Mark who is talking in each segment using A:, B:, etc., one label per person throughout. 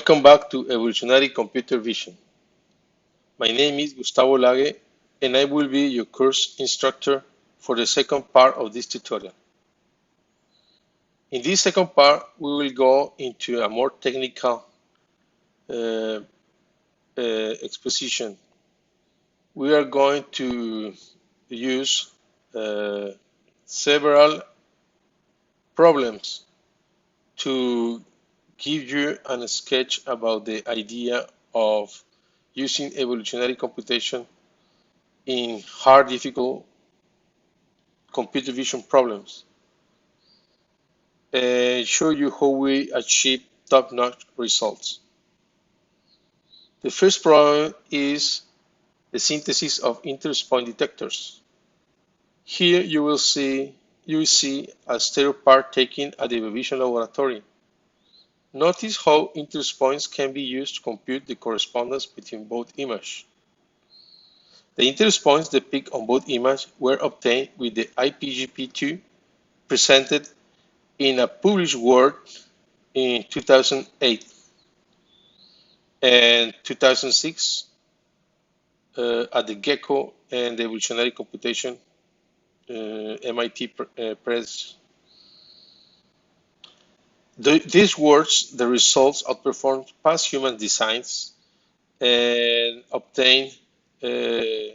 A: Welcome back to Evolutionary Computer Vision. My name is Gustavo Lage and I will be your course instructor for the second part of this tutorial. In this second part, we will go into a more technical exposition. We are going to use several problems to give you a sketch about the idea of using evolutionary computation in hard, difficult computer vision problems and show you how we achieve top-notch results. The first problem is the synthesis of interest point detectors. Here you will see a stereo part taken at the Vision laboratory. Notice how interest points can be used to compute the correspondence between both images. The interest points depicted on both images were obtained with the IPGP2 presented in a published work in 2008 and 2006 at the GECCO and the Evolutionary Computation MIT Press. These works, the results outperformed past human designs and obtained an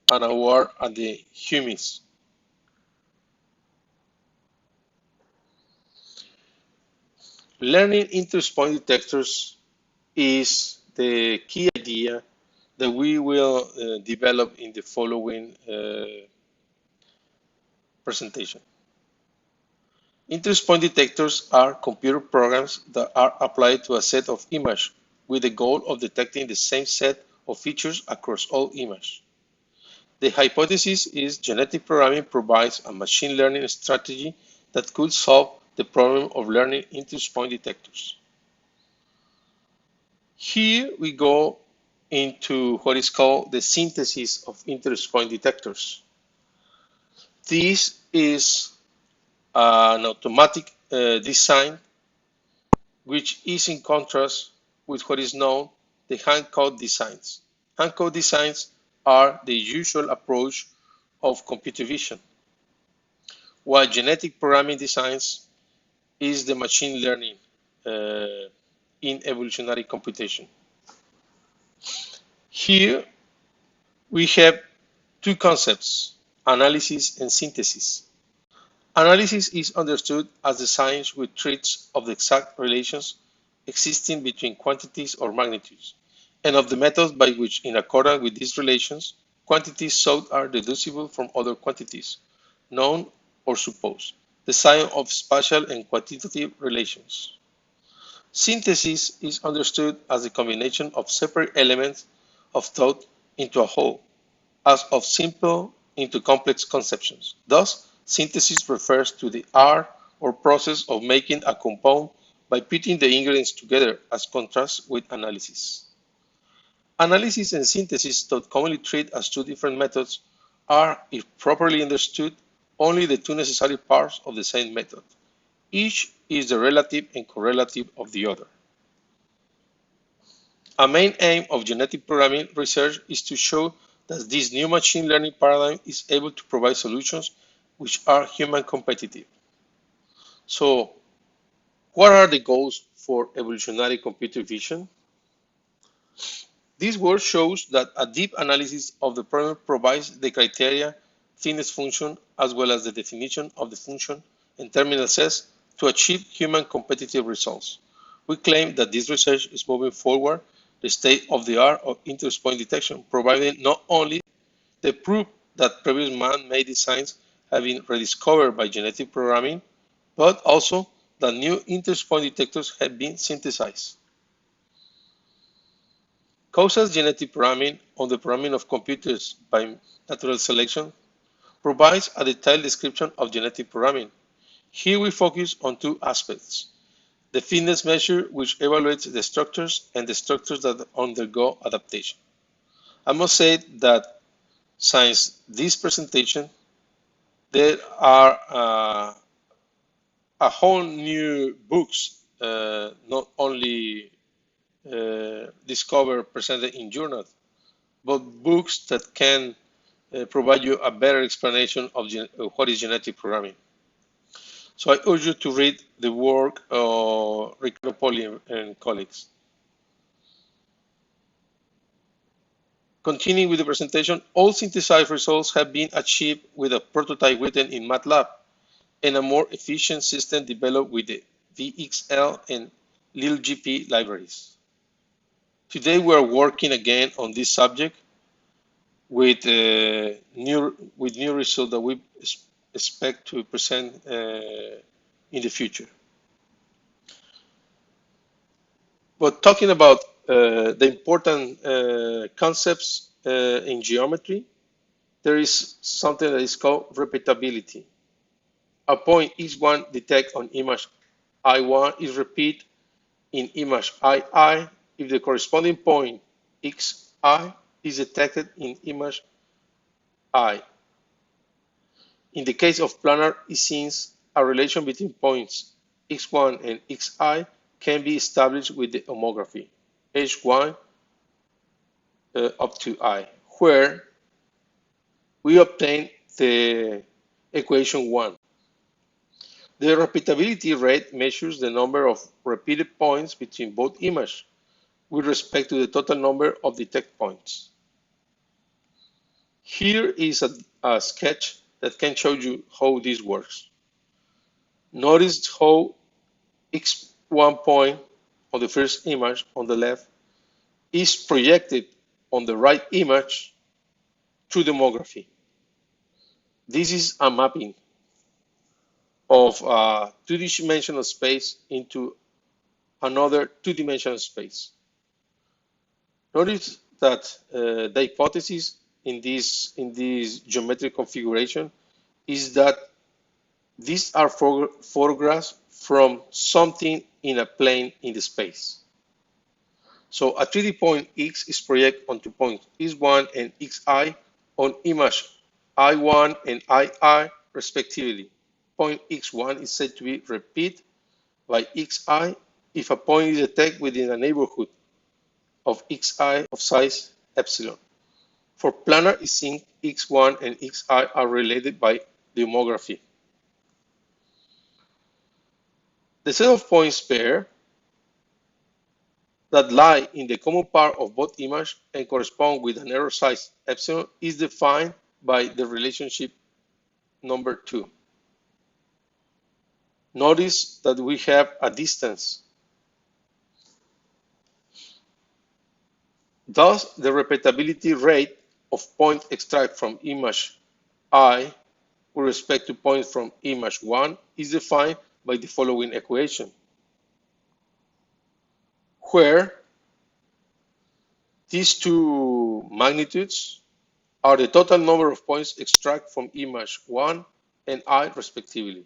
A: award at the Humis. Learning interest point detectors is the key idea that we will develop in the following presentation. Interest point detectors are computer programs that are applied to a set of images with the goal of detecting the same set of features across all images. The hypothesis is genetic programming provides a machine learning strategy that could solve the problem of learning interest point detectors. Here we go into what is called the synthesis of interest point detectors. This is an automatic design which is in contrast with what is known the hand-code designs. Hand-code designs are the usual approach of computer vision, while genetic programming designs is the machine learning in evolutionary computation. Here we have two concepts, analysis and synthesis. Analysis is understood as the science which treats of the exact relations existing between quantities or magnitudes, and of the methods by which, in accordance with these relations, quantities sought are deducible from other quantities, known or supposed, the science of spatial and quantitative relations. Synthesis is understood as the combination of separate elements of thought into a whole, as of simple into complex conceptions. Thus, synthesis refers to the art or process of making a compound by putting the ingredients together, as contrast with analysis. Analysis and synthesis, though commonly treated as two different methods, are, if properly understood, only the two necessary parts of the same method. Each is the relative and correlative of the other. A main aim of genetic programming research is to show that this new machine learning paradigm is able to provide solutions which are human competitive. So, what are the goals for evolutionary computer vision? This work shows that a deep analysis of the problem provides the criteria, fitness function, as well as the definition of the function and terminal sets to achieve human competitive results. We claim that this research is moving forward the state of the art of interest point detection, providing not only the proof that previous man-made designs have been rediscovered by genetic programming, but also that new interest point detectors have been synthesized. Causa's genetic programming on the programming of computers by natural selection provides a detailed description of genetic programming. Here we focus on two aspects: the fitness measure, which evaluates the structures, and the structures that undergo adaptation. I must say that since this presentation, there are a whole new books not only discovered presented in journals, but books that can provide you a better explanation of what is genetic programming. So I urge you to read the work of Ricardo Poli and colleagues. Continuing with the presentation, all synthesized results have been achieved with a prototype written in MATLAB and a more efficient system developed with the VXL and LilGP libraries. Today we are working again on this subject with new results that we expect to present in the future. But talking about the important concepts in geometry, there is something that is called repeatability. A point x1 detected on image I1 is repeated in image II if the corresponding point xi is detected in image I. In the case of planar scenes, a relation between points x1 and xi can be established with the homography h1 up to I, where we obtain the equation 1. The repeatability rate measures the number of repeated points between both images with respect to the total number of detected points. Here is a sketch that can show you how this works. Notice how x1 point on the first image on the left is projected on the right image through the homography. This is a mapping of a two-dimensional space into another two-dimensional space. Notice that the hypothesis in this geometric configuration is that these are photographs from something in a plane in the space. So a 3D point X is projected onto points x1 and xi on image I1 and II respectively. Point x1 is said to be repeated by xi if a point is detected within a neighborhood of xi of size epsilon. For planar scenes, x1 and xi are related by the homography. The set of points pair that lie in the common part of both images and correspond with an error size epsilon is defined by the relationship number 2. Notice that we have a distance. Thus, the repeatability rate of points extracted from image I with respect to points from image 1 is defined by the following equation, where these two magnitudes are the total number of points extracted from image 1 and I respectively.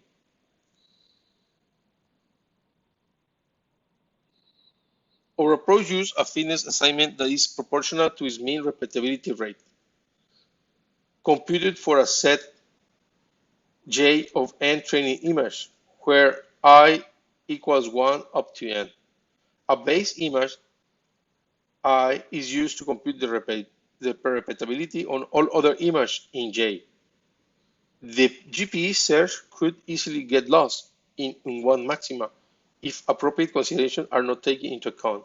A: Our approach uses a fitness assignment that is proportional to its mean repeatability rate, computed for a set J of n training image, where I equals 1 up to n. A base image I is used to compute the repeatability on all other images in J. The GPE search could easily get lost in one maxima if appropriate considerations are not taken into account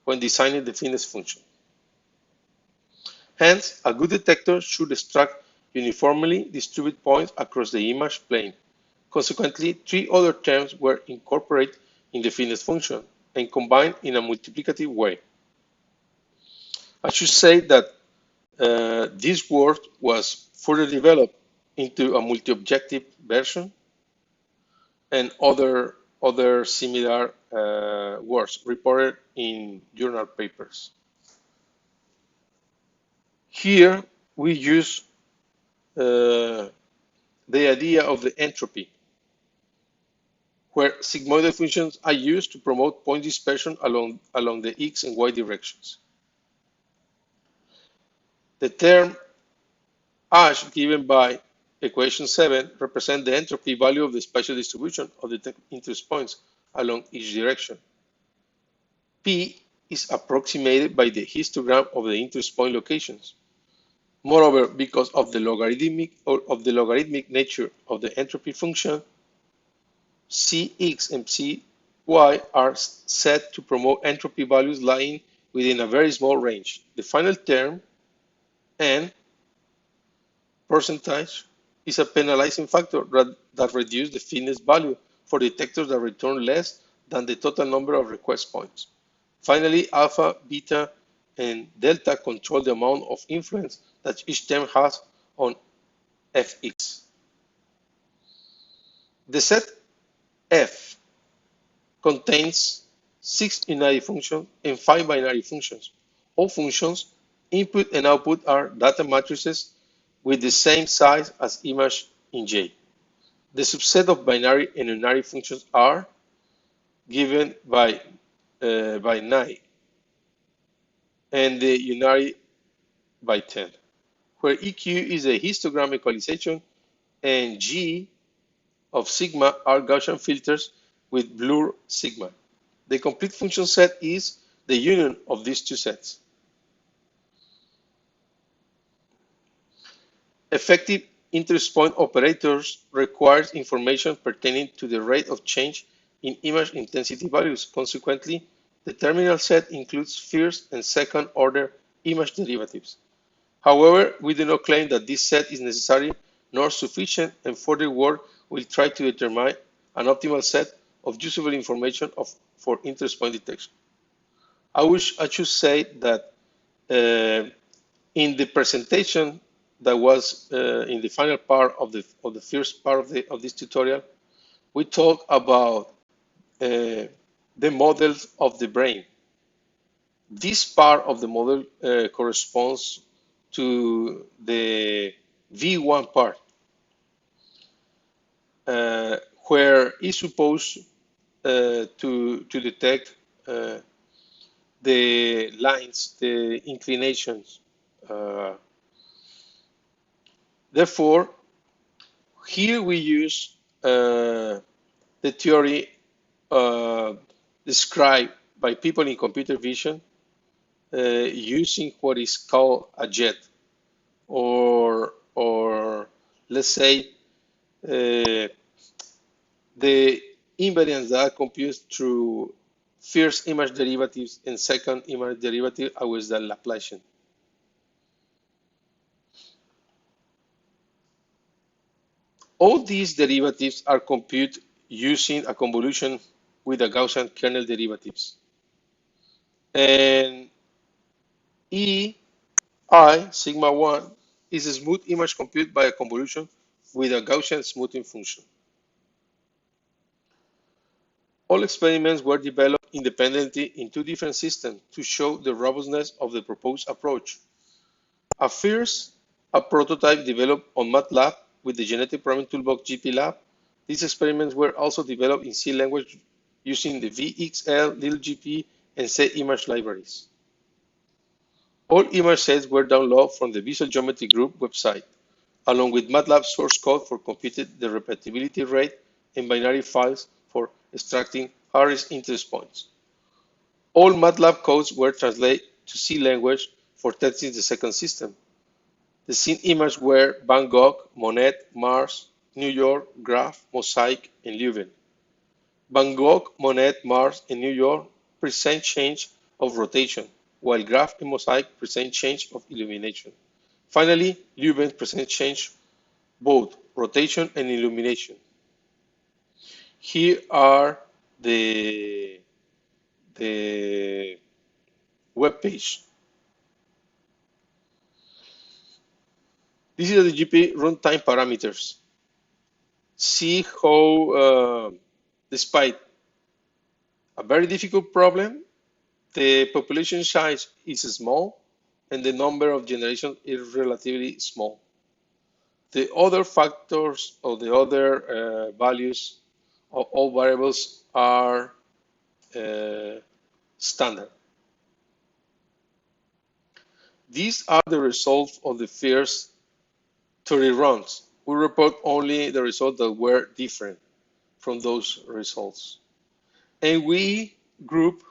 A: when designing the fitness function. Hence, a good detector should extract uniformly distributed points across the image plane. Consequently, 3 other terms were incorporated in the fitness function and combined in a multiplicative way. I should say that this work was further developed into a multi-objective version and other similar works reported in journal papers. Here we use the idea of the entropy, where sigmoidal functions are used to promote point dispersion along the x and y directions. The term H given by equation 7 represents the entropy value of the spatial distribution of the interest points along each direction. P is approximated by the histogram of the interest point locations. Moreover, because of the logarithmic nature of the entropy function, Cx and Cy are set to promote entropy values lying within a very small range. The final term, n, percentage, is a penalizing factor that reduces the fitness value for detectors that return less than the total number of request points. Finally, alpha, beta, and delta control the amount of influence that each term has on Fx. The set F contains 6 unary functions and 5 binary functions. All functions, input and output, are data matrices with the same size as image in J. The subset of binary and unary functions are given by 9 and the unary by 10, where EQ is a histogram equalization and G of sigma are Gaussian filters with blur sigma. The complete function set is the union of these two sets. Effective interest point operators requires information pertaining to the rate of change in image intensity values. Consequently, the terminal set includes first and second order image derivatives. However, we do not claim that this set is necessary nor sufficient, and further work will try to determine an optimal set of usable information for interest point detection. I should say that in the presentation that was in the final part of the first part of this tutorial, we talk about the models of the brain. This part of the model corresponds to the V1 part, where it's supposed to detect the lines, the inclinations. Therefore, here we use the theory described by people in computer vision using what is called a jet, or let's say the invariants that are computed through first image derivatives and second image derivative with the Laplacian. All these derivatives are computed using a convolution with the Gaussian kernel derivatives. And EI, sigma 1, is a smooth image computed by a convolution with a Gaussian smoothing function. All experiments were developed independently in two different systems to show the robustness of the proposed approach. At first, a prototype developed on MATLAB with the Genetic Programming Toolbox GPLab. These experiments were also developed in C language using the VXL, LittleGP, and CImage libraries. All image sets were downloaded from the Visual Geometry Group website, along with MATLAB source code for computing the repeatability rate and binary files for extracting Harris interest points. All MATLAB codes were translated to C language for testing the second system. The seen images were Van Gogh, Monet, Mars, New York, Graph, Mosaic, and Leuven. Van Gogh, Monet, Mars, and New York present change of rotation, while Graph and Mosaic present change of illumination. Finally, Leuven presents change both rotation and illumination. Here are the web page. This is the GP runtime parameters. See how, despite a very difficult problem, the population size is small and the number of generations is relatively small. The other factors or the other values of all variables are standard. These are the results of the first 30 runs. We report only the results that were different from those results. And we group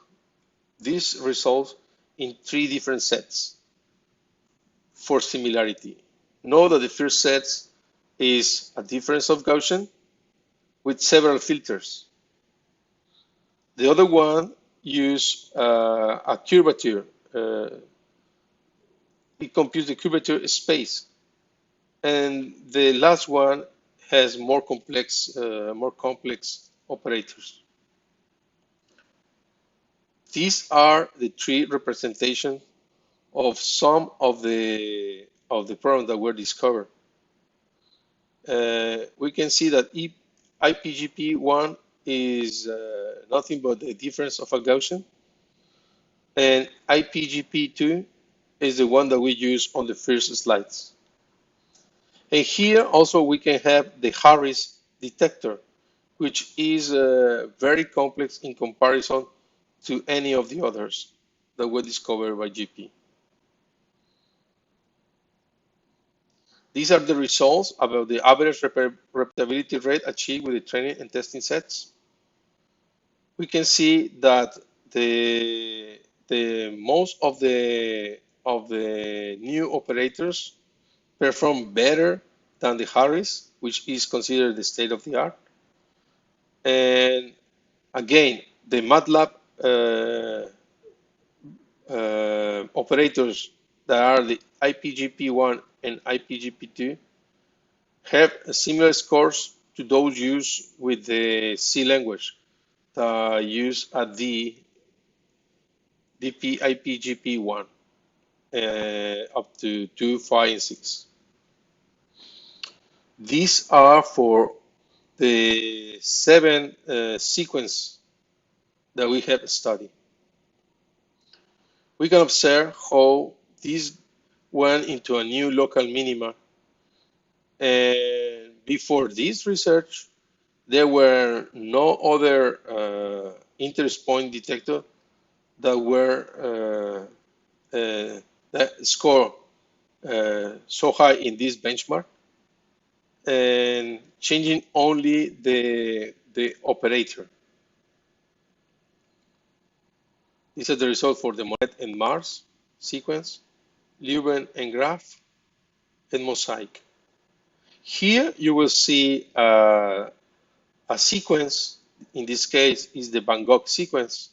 A: these results in three different sets for similarity. Note that the first set is a difference of Gaussian with several filters. The other one use a curvature. It computes the curvature space, and the last one has more complex operators. These are the three representations of some of the problems that were discovered. We can see that IPGP1 is nothing but the difference of a Gaussian, and IPGP2 is the one that we use on the first slides. And here also we can have the Harris detector, which is very complex in comparison to any of the others that were discovered by GP. These are the results about the average repeatability rate achieved with the training and testing sets. We can see that the most of the new operators perform better than the Harris, which is considered the state of the art. And again, the MATLAB operators that are the IPGP1 and IPGP2 have similar scores to those used with the C language used at the DP IPGP1 up to 2, 5, and 6. These are for the 7 sequence that we have studied. We can observe how this went into a new local minima, and before this research there were no other interest point detector that were that score so high in this benchmark, and changing only the operator. These are the results for the Monet and Mars sequence, Leuven and Graph, and Mosaic. Here you will see a sequence. In this case is the Van Gogh sequence,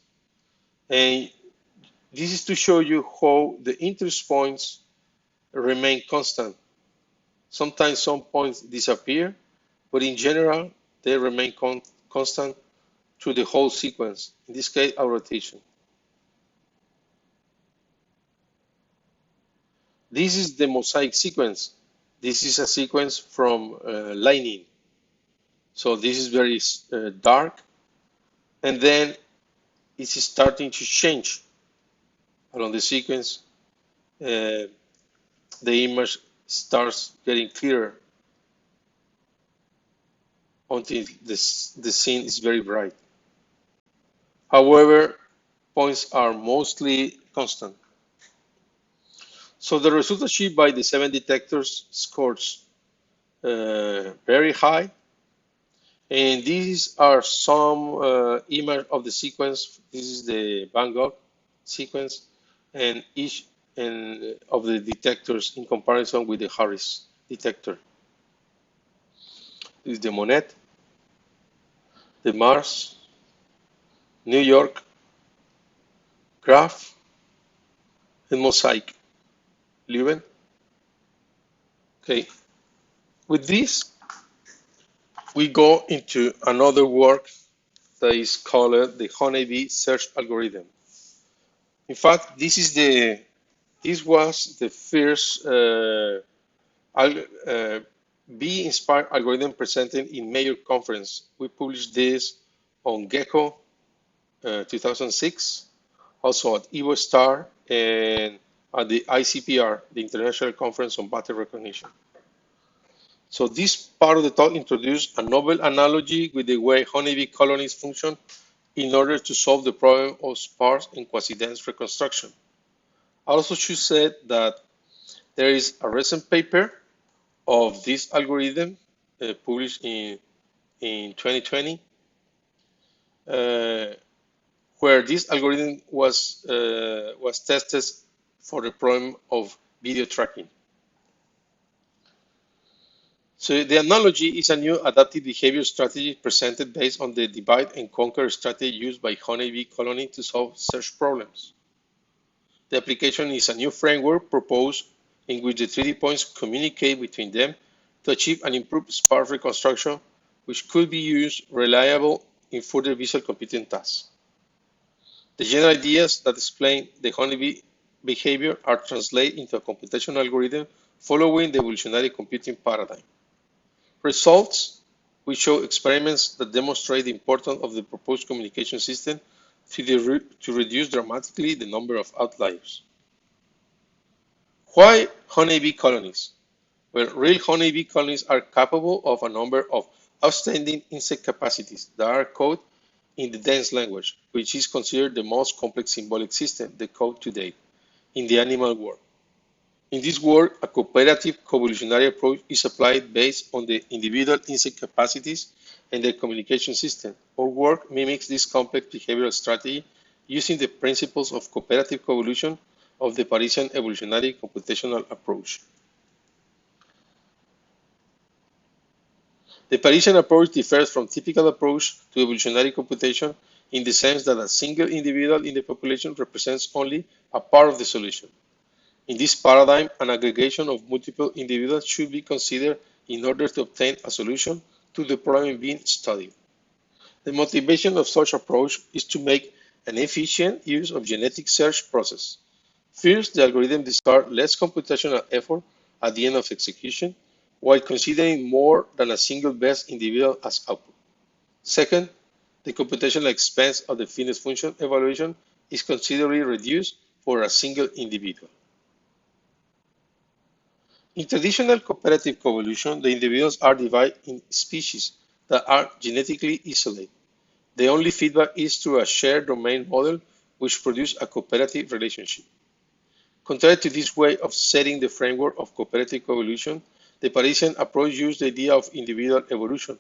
A: and this is to show you how the interest points remain constant. Sometimes some points disappear, but in general they remain constant through the whole sequence, in this case our rotation. This is the Mosaic sequence. This is a sequence from lightning. So this is very dark, and then it's starting to change along the sequence. The image starts getting clearer until the scene is very bright. However, points are mostly constant. So the results achieved by the 7 detectors scores very high, and these are some image of the sequence. This is the Van Gogh sequence, and each of the detectors in comparison with the Harris detector. This is the Monet, the Mars, New York, Graph, and Mosaic, Leuven. Okay, with this, we go into another work that is called the Honeybee search algorithm. In fact, this was the first bee-inspired algorithm presented in major conference. We published this on GECCO 2006, also at EvoStar, and at the ICPR, the International Conference on Pattern Recognition. So this part of the talk introduced a novel analogy with the way honeybee colonies function in order to solve the problem of sparse and quasi-dense reconstruction. I also should say that there is a recent paper of this algorithm published in 2020, uh, where this algorithm was tested for the problem of video tracking. So the analogy is a new adaptive behavior strategy presented based on the divide and conquer strategy used by honeybee colony to solve search problems. The application is a new framework proposed in which the 3D points communicate between them to achieve an improved sparse reconstruction, which could be used reliable in further visual computing tasks. The general ideas that explain the honeybee behavior are translated into a computational algorithm following the evolutionary computing paradigm. Results: we show experiments that demonstrate the importance of the proposed communication system to reduce dramatically the number of outliers. Why honeybee colonies? Well, real honeybee colonies are capable of a number of outstanding insect capacities that are coded in the dense language, which is considered the most complex symbolic system, the code to date, in the animal world. In this work, a cooperative coevolutionary approach is applied based on the individual insect capacities and their communication system. Our work mimics this complex behavioral strategy using the principles of cooperative coevolution of the Parisian evolutionary computational approach. The Parisian approach differs from typical approach to evolutionary computation in the sense that a single individual in the population represents only a part of the solution. In this paradigm, an aggregation of multiple individuals should be considered in order to obtain a solution to the problem being studied. The motivation of such approach is to make an efficient use of genetic search process. First, the algorithm discards less computational effort at the end of execution, while considering more than a single best individual as output. Second, the computational expense of the fitness function evaluation is considerably reduced for a single individual. In traditional cooperative coevolution, the individuals are divided in species that are genetically isolated. The only feedback is through a shared domain model which produces a cooperative relationship. Contrary to this way of setting the framework of cooperative coevolution, the Parisian approach used the idea of individual evolution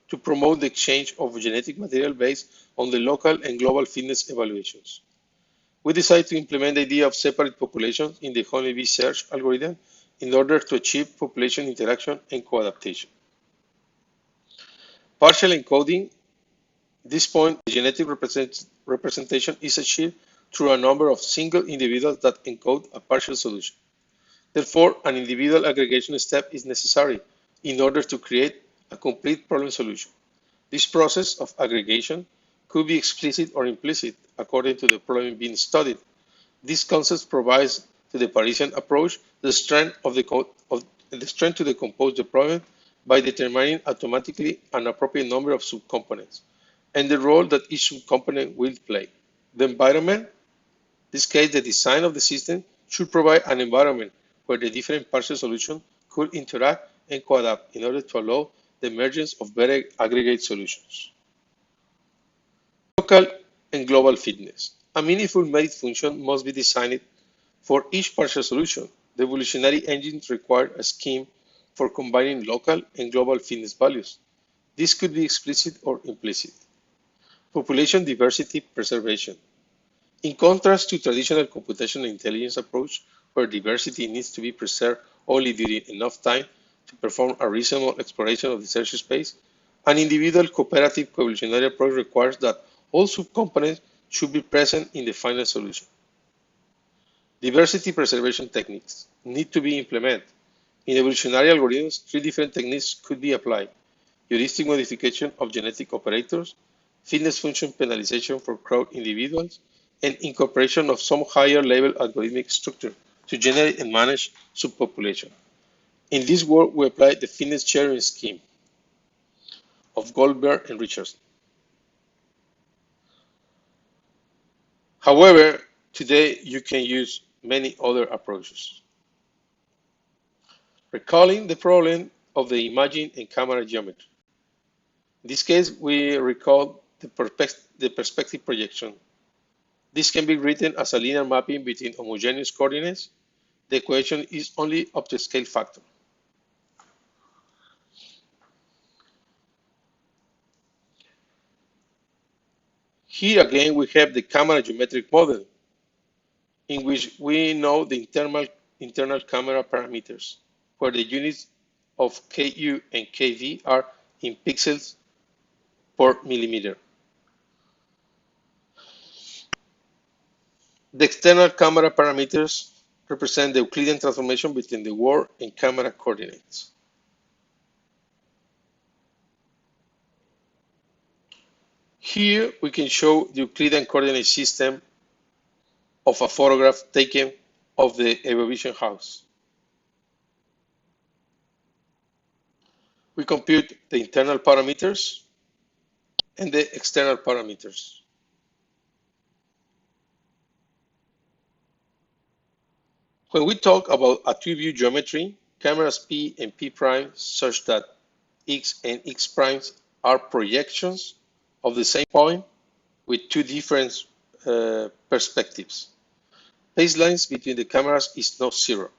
A: to promote the exchange of genetic material based on the local and global fitness evaluations. We decided to implement the idea of separate populations in the honeybee search algorithm in order to achieve population interaction and coadaptation. Partial encoding. At this point, the genetic representation is achieved through a number of single individuals that encode a partial solution. Therefore, an individual aggregation step is necessary in order to create a complete problem solution. This process of aggregation could be explicit or implicit according to the problem being studied. This concept provides to the Parisian approach the strength to decompose the problem by determining automatically an appropriate number of subcomponents and the role that each subcomponent will play. The environment, in this case the design of the system, should provide an environment where the different partial solutions could interact and coadapt in order to allow the emergence of better aggregate solutions. Local and global fitness. A meaningful merit function must be designed for each partial solution. The evolutionary engines require a scheme for combining local and global fitness values. This could be explicit or implicit. Population diversity preservation. In contrast to traditional computational intelligence approach, where diversity needs to be preserved only during enough time to perform a reasonable exploration of the search space, an individual cooperative coevolutionary approach requires that all subcomponents should be present in the final solution. Diversity preservation techniques need to be implemented. In evolutionary algorithms, three different techniques could be applied: heuristic modification of genetic operators, fitness function penalization for crowd individuals, and incorporation of some higher level algorithmic structure to generate and manage subpopulation. In this work, we applied the fitness sharing scheme of Goldberg and Richardson. However, today you can use many other approaches. Recalling the problem of the imaging and camera geometry. In this case, we recall the perspective projection. This can be written as a linear mapping between homogeneous coordinates. The equation is only up to scale factor. Here again, we have the camera geometric model, in which we know the internal camera parameters, where the units of Ku and Kv are in pixels per millimeter. The external camera parameters represent the Euclidean transformation between the world and camera coordinates. Here we can show the Euclidean coordinate system of a photograph taken of the Evolution house. We compute the internal parameters and the external parameters. When we talk about a three-view geometry, cameras P and P prime such that X and X primes are projections of the same point with two different perspectives. Baselines between the cameras is not zero.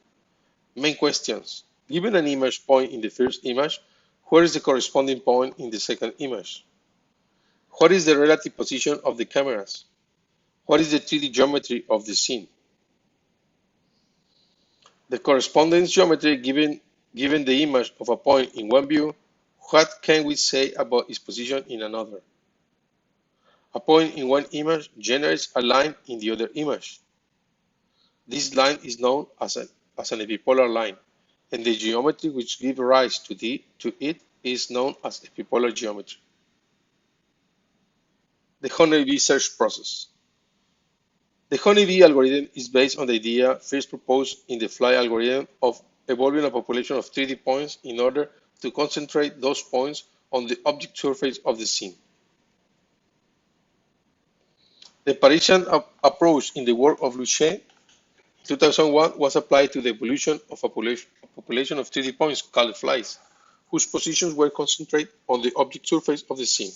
A: Main questions. Given an image point in the first image, where is the corresponding point in the second image? What is the relative position of the cameras? What is the 3D geometry of the scene? The correspondence geometry given the image of a point in one view, what can we say about its position in another? A point in one image generates a line in the other image. This line is known as an epipolar line, and the geometry which gives rise to it is known as epipolar geometry. The Honeybee search process. The Honeybee algorithm is based on the idea first proposed in the fly algorithm of evolving a population of 3D points in order to concentrate those points on the object surface of the scene. The Parisian approach in the work of Luchet in 2001 was applied to the evolution of a population of 3D points called flies, whose positions were concentrated on the object surface of the scene.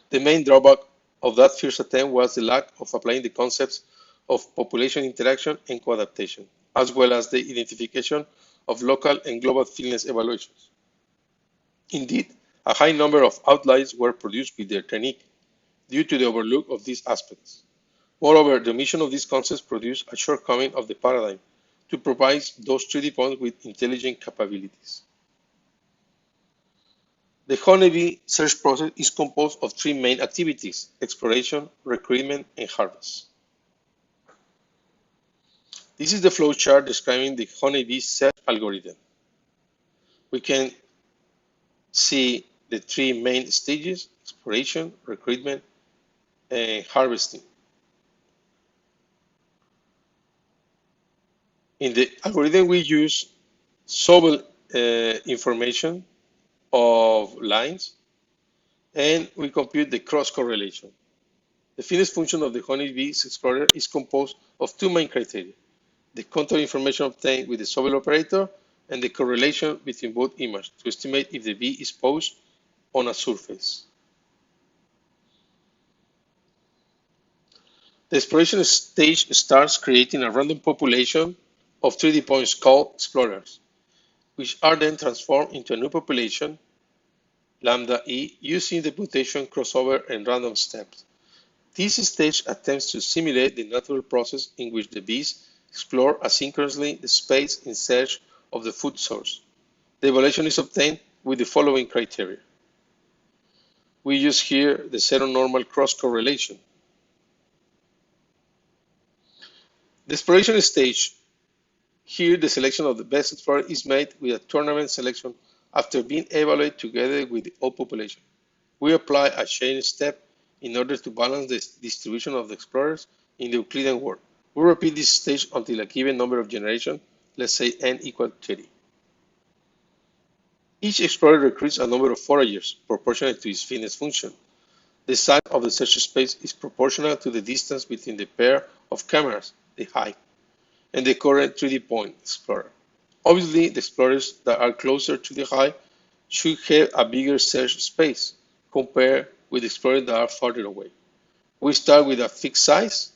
A: The main drawback of that first attempt was the lack of applying the concepts of population interaction and coadaptation, as well as the identification of local and global fitness evaluations. Indeed, a high number of outliers were produced with their technique due to the overlook of these aspects. Moreover, the omission of these concepts produced a shortcoming of the paradigm to provide those 3D points with intelligent capabilities. The Honeybee search process is composed of three main activities: exploration, recruitment, and harvest. This is the flowchart describing the Honeybee search algorithm. We can see the three main stages: exploration, recruitment, and harvesting. In the algorithm, we use Sobel information of lines, and we compute the cross correlation. The fitness function of the Honeybee explorer is composed of two main criteria: the contour information obtained with the Sobel operator and the correlation between both images to estimate if the bee is posed on a surface. The exploration stage starts creating a random population of 3D points called explorers, which are then transformed into a new population, lambda e, using the mutation, crossover, and random steps. This stage attempts to simulate the natural process in which the bees explore asynchronously the space in search of the food source. The evaluation is obtained with the following criteria. We use here the zero-normal cross-correlation. The exploration stage. Here, the selection of the best explorer is made with a tournament selection after being evaluated together with the whole population. We apply a chain step in order to balance the distribution of the explorers in the Euclidean world. We repeat this stage until a given number of generations, let's say n equal 30. Each explorer recruits a number of foragers proportionate to its fitness function. The size of the search space is proportional to the distance between the pair of cameras, the height, and the current 3D point explorer. Obviously, the explorers that are closer to the hive should have a bigger search space compared with explorers that are farther away. We start with a fixed size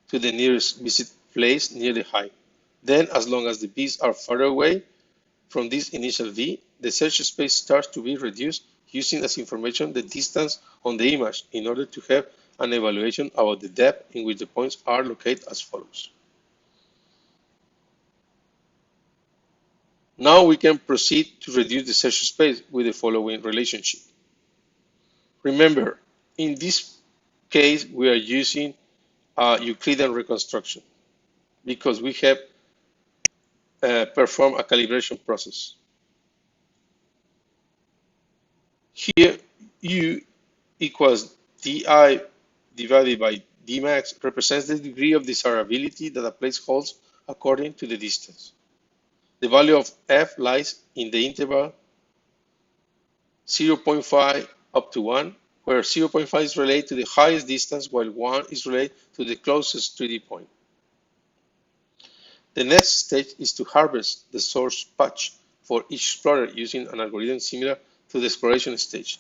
A: to the nearest visit place near the hive. Then, as long as the bees are farther away from this initial V, the search space starts to be reduced using as information the distance on the image in order to have an evaluation about the depth in which the points are located as follows. Now we can proceed to reduce the search space with the following relationship. Remember, in this case, we are using a Euclidean reconstruction because we have performed a calibration process. Here, U equals di divided by d max represents the degree of desirability that a place holds according to the distance. The value of f lies in the interval 0.5 up to 1, where 0.5 is related to the highest distance while 1 is related to the closest 3D point. The next stage is to harvest the source patch for each explorer using an algorithm similar to the exploration stage.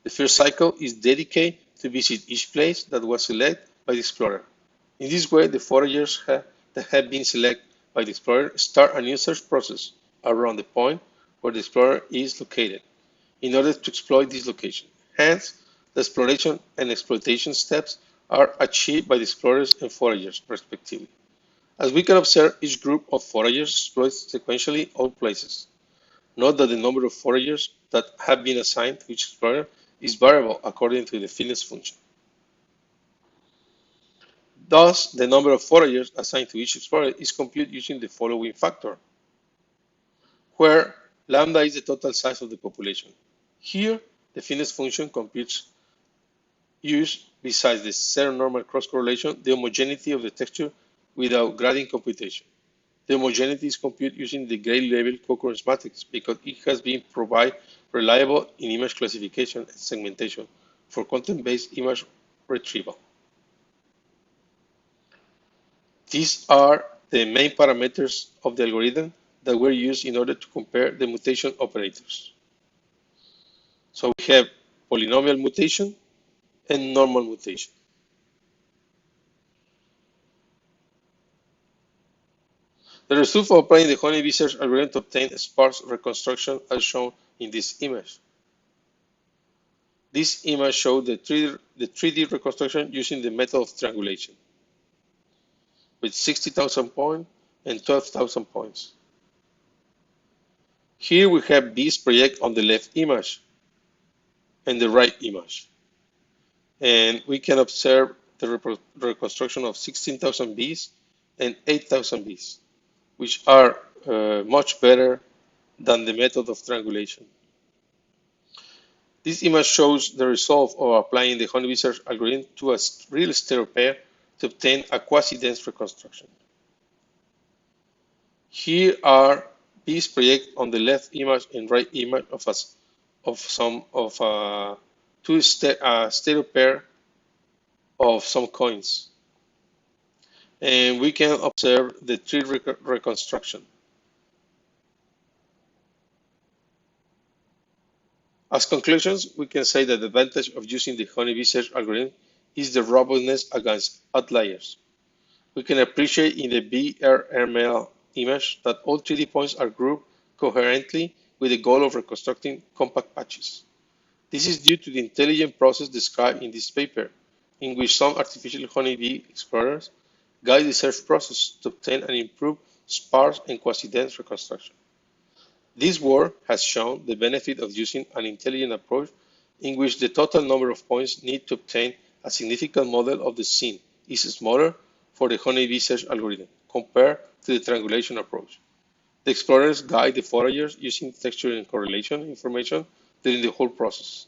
A: The first cycle is dedicated to visit each place that was selected by the explorer. In this way, the foragers that have been selected by the explorer start a new search process around the point where the explorer is located in order to exploit this location. Hence, the exploration and exploitation steps are achieved by the explorers and foragers, respectively. As we can observe, each group of foragers exploits sequentially all places. Note that the number of foragers that have been assigned to each explorer is variable according to the fitness function. Thus, the number of foragers assigned to each explorer is computed using the following factor, where lambda is the total size of the population. Here, the fitness function computes use, besides the zero normal cross correlation, the homogeneity of the texture without gradient computation. The homogeneity is computed using the grade level Cooccurrence matrix because it has been provided reliable in image classification and segmentation for content-based image retrieval. These are the main parameters of the algorithm that were used in order to compare the mutation operators. So we have polynomial mutation and normal mutation. The result of applying the Honeybee search algorithm to obtain a sparse reconstruction as shown in this image. This image shows the 3D reconstruction using the method of triangulation with 60,000 points and 12,000 points. Here we have B's project on the left image and the right image. And we can observe the reconstruction of 16,000 B's and 8,000 B's, which are much better than the method of triangulation. This image shows the result of applying the Honeybee search algorithm to a real stereo pair to obtain a quasi-dense reconstruction. Here are B's project on the left image and right image of two stereo pair of some coins. And we can observe the 3D reconstruction. As conclusions, we can say that the advantage of using the Honeybee search algorithm is the robustness against outliers. We can appreciate in the BRML image that all 3D points are grouped coherently with the goal of reconstructing compact patches. This is due to the intelligent process described in this paper, in which some artificial honeybee explorers guide the search process to obtain an improved sparse and quasi-dense reconstruction. This work has shown the benefit of using an intelligent approach in which the total number of points needed to obtain a significant model of the scene is smaller for the Honeybee search algorithm compared to the triangulation approach. The explorers guide the foragers using texture and correlation information during the whole process.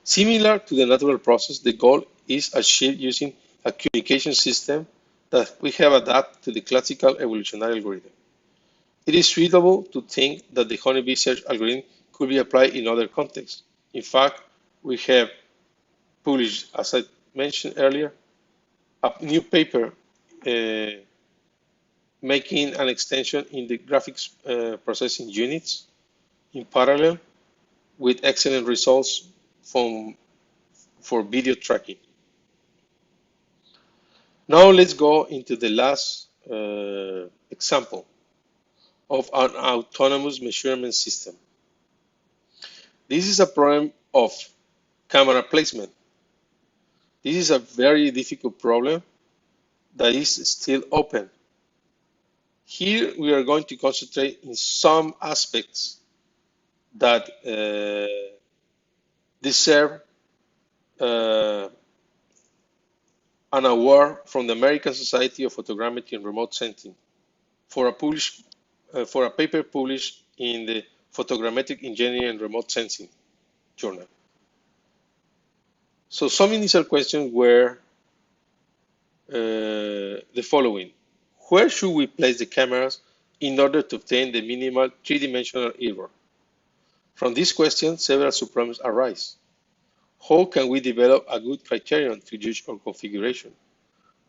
A: Similar to the natural process, the goal is achieved using a communication system that we have adapted to the classical evolutionary algorithm. It is suitable to think that the Honeybee search algorithm could be applied in other contexts. In fact, we have published, as I mentioned earlier, a new paper making an extension in the graphics processing units in parallel with excellent results for video tracking. Now let's go into the last example of an autonomous measurement system. This is a problem of camera placement. This is a very difficult problem that is still open. Here we are going to concentrate in some aspects that deserve an award from the American Society of Photogrammetry and Remote Sensing for a paper published in the Photogrammetric Engineering and Remote Sensing journal. So some initial questions were the following. Where should we place the cameras in order to obtain the minimal three-dimensional error? From this question, several subproblems arise. How can we develop a good criterion to judge our configuration?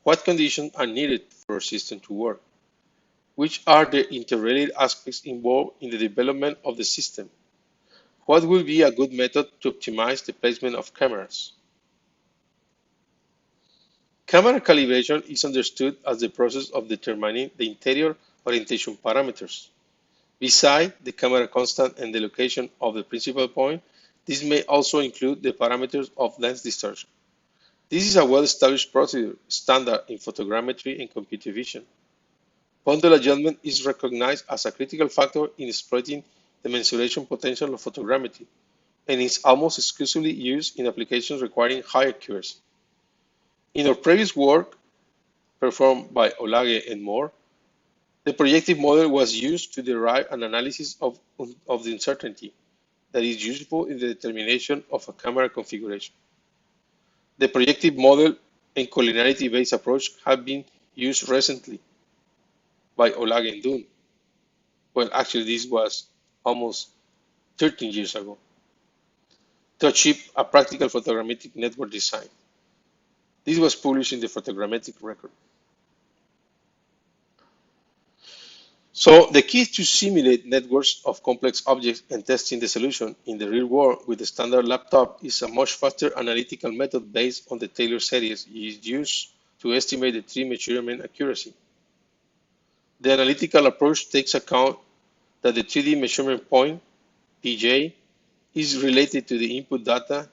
A: What conditions are needed for our system to work? Which are the interrelated aspects involved in the development of the system? What will be a good method to optimize the placement of cameras? Camera calibration is understood as the process of determining the interior orientation parameters. Besides the camera constant and the location of the principal point, this may also include the parameters of lens distortion. This is a well-established procedure, standard in photogrammetry and computer vision. Bundle adjustment is recognized as a critical factor in exploiting the mensuration potential of photogrammetry, and is almost exclusively used in applications requiring high accuracy. In our previous work, performed by Olage and Moore, the projective model was used to derive an analysis of the uncertainty that is useful in the determination of a camera configuration. The projective model and collinearity-based approach have been used recently by Olage and Dunn. Well, actually, this was almost 13 years ago, to achieve a practical photogrammetric network design. This was published in the Photogrammetric record. So the key is to simulate networks of complex objects and testing the solution in the real world with the standard laptop is a much faster analytical method based on the Taylor series used to estimate the tree measurement accuracy. The analytical approach takes account that the 3D measurement point, PJ, is related to the input data,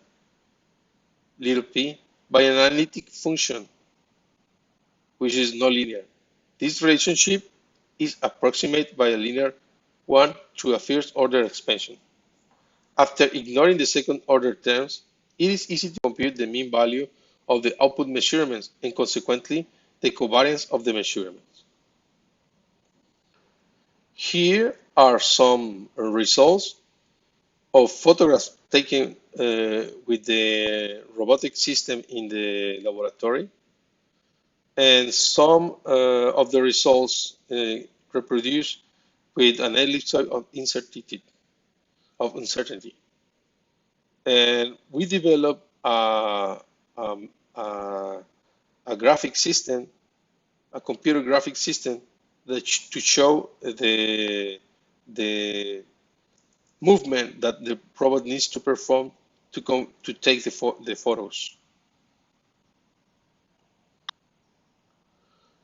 A: little p, by an analytic function, which is nonlinear. This relationship is approximated by a linear one through a first-order expansion. After ignoring the second-order terms, it is easy to compute the mean value of the output measurements and consequently the covariance of the measurements. Here are some results of photographs taken with the robotic system in the laboratory, and some of the results reproduced with an ellipsoid of uncertainty. And we developed a graphic system, a computer graphic system, that to show the movement that the robot needs to perform to take the photos.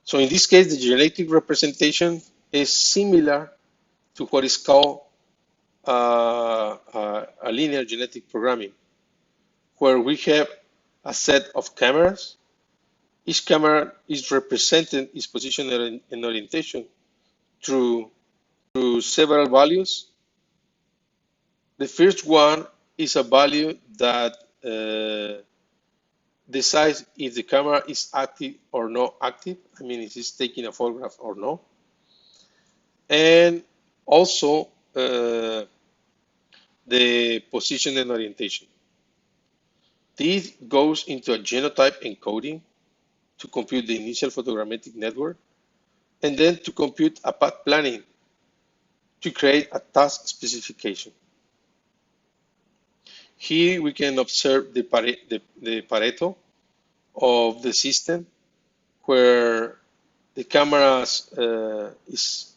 A: So in this case, the genetic representation is similar to what is called a linear genetic programming, where we have a set of cameras. Each camera is representing its position and orientation through several values. The first one is a value that decides if the camera is active or not active. I mean, if it's taking a photograph or no. And also the position and orientation. This goes into a genotype encoding to compute the initial photogrammetric network, and then to compute a path planning to create a task specification. Here we can observe the Pareto of the system, where the cameras is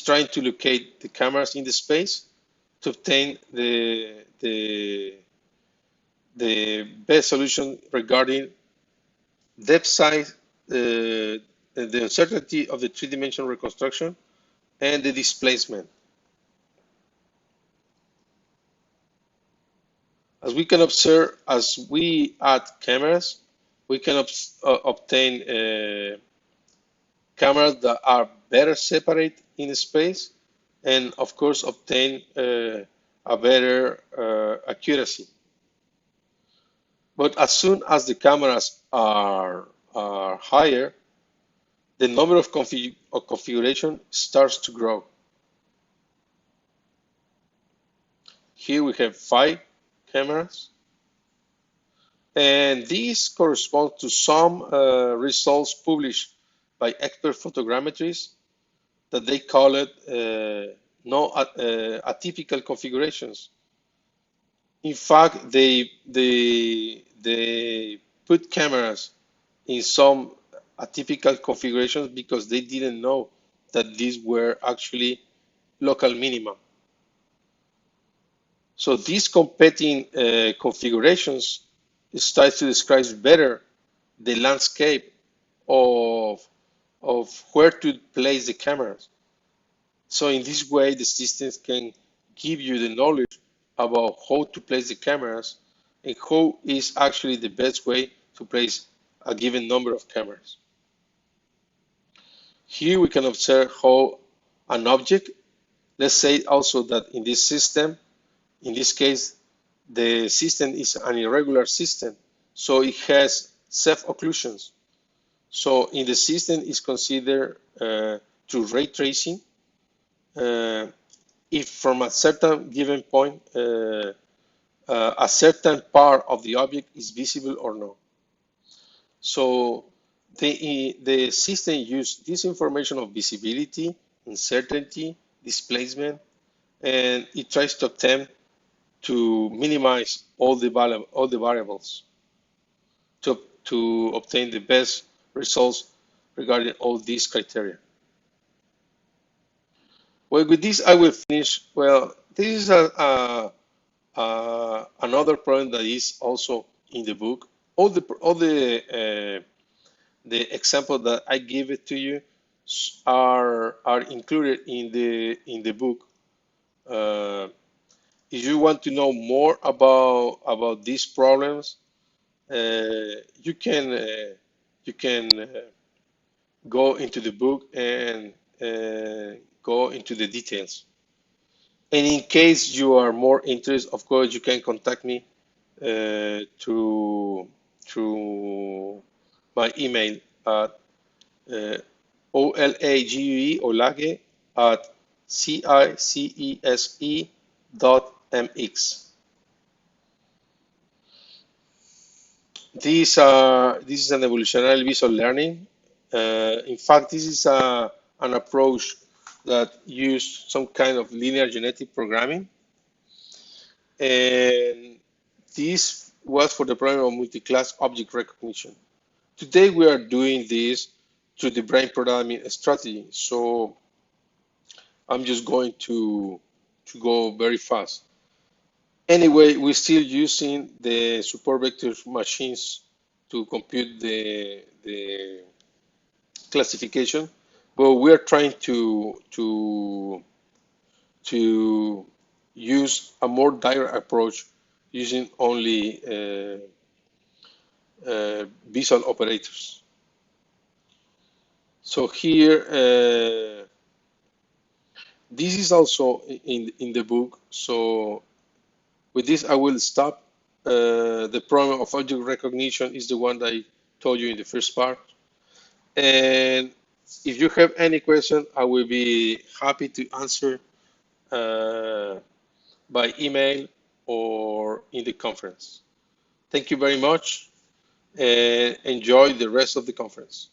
A: trying to locate the cameras in the space to obtain the best solution regarding depth size, the uncertainty of the three-dimensional reconstruction, and the displacement. As we can observe, as we add cameras, we can obtain cameras that are better separate in space and of course obtain a better accuracy. But as soon as the cameras are higher, the number of configuration starts to grow. Here we have 5 cameras, and these correspond to some results published by expert photogrammetrists that they call it no atypical configurations. In fact, they put cameras in some atypical configurations because they didn't know that these were actually local minima. So these competing configurations start to describe better the landscape of where to place the cameras. So in this way, the systems can give you the knowledge about how to place the cameras and how is actually the best way to place a given number of cameras. Here we can observe how an object, let's say also that in this system, in this case, the system is an irregular system, so it has self-occlusions. So in the system is considered through ray tracing if from a certain given point a certain part of the object is visible or not. So the system uses this information of visibility, uncertainty, displacement, and it tries to attempt to minimize all the variables to obtain the best results regarding all these criteria. Well, with this, I will finish. Well, this is another problem that is also in the book. All the examples that I give it to you are included in the book. If you want to know more about these problems, you can go into the book and go into the details. And in case you are more interested, of course, you can contact me through my email at olage at cicese.mx. This is an evolutionary visual learning. In fact, this is an approach that used some kind of linear genetic programming, and this was for the problem of multi-class object recognition. Today we are doing this through the brain programming strategy, so I'm just going to go very fast. Anyway, we're still using the support vector machines to compute the classification, but we're trying to use a more direct approach using only visual operators. So here, this is also in the book. So with this, I will stop. The problem of object recognition is the one that I told you in the first part. And if you have any question, I will be happy to answer by email or in the conference. Thank you very much and enjoy the rest of the conference.